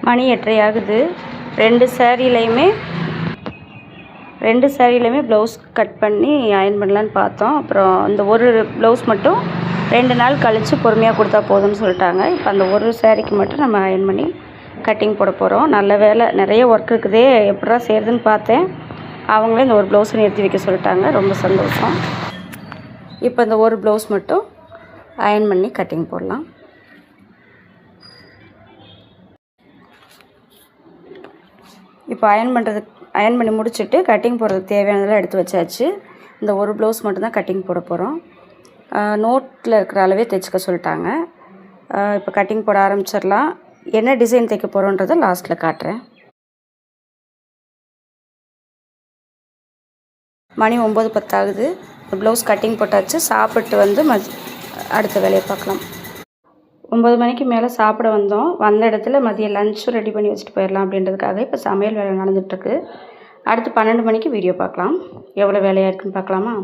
மணி 8:30 ஆகுது. ரெண்டு சேரீலையுமே blouse cut பண்ணி அயர்ன் பண்ணலான்னு பார்த்தோம். அப்புறம் இந்த ஒரு ப்ளவுஸ் மட்டும் 2 நாள் கழித்து பொறுமையாக கொடுத்தா போதும்னு சொல்லிட்டாங்க. இப்போ அந்த ஒரு சேரீக்கு மட்டும் நம்ம அயர்ன் பண்ணி கட்டிங் போட போகிறோம். நல்ல வேலை, நிறைய ஒர்க் இருக்குதே, எப்படா செய்கிறதுன்னு பார்த்தேன். அவங்களே இந்த ஒரு ப்ளவுஸை நிறுத்தி வைக்க சொல்லிட்டாங்க. ரொம்ப சந்தோஷம். இப்போ இந்த ஒரு ப்ளவுஸ் மட்டும் அயர்ன் பண்ணி கட்டிங் போடலாம். இப்போ அயர்ன் பண்ணி முடிச்சுட்டு கட்டிங் போடுறதுக்கு தேவையானதெல்லாம் எடுத்து வச்சாச்சு. இந்த ஒரு ப்ளவுஸ் மட்டும்தான் கட்டிங் போட போகிறோம். நோட்டில் இருக்கிற அளவே தைச்சிக்க சொல்லிட்டாங்க. இப்போ கட்டிங் போட ஆரம்பிச்சிடலாம். என்ன டிசைன் தைக்க போகிறோன்றதை லாஸ்ட்டில் காட்டுறேன். மணி 9:10 ஆகுது. ப்ளவுஸ் கட்டிங் போட்டாச்சு. சாப்பிட்டு வந்து அடுத்த வேலையை பார்க்கலாம். 9 மணிக்கு மேலே சாப்பிட வந்தோம். வந்த இடத்துல மதியம் லஞ்சும் ரெடி பண்ணி வச்சுட்டு போயிடலாம் அப்படின்றதுக்காக இப்போ சமையல் வேலை நடந்துகிட்ருக்கு. அடுத்து 12 மணிக்கு வீடியோ பார்க்கலாம். எவ்வளோ வேலையாக இருக்குன்னு பார்க்கலாமா?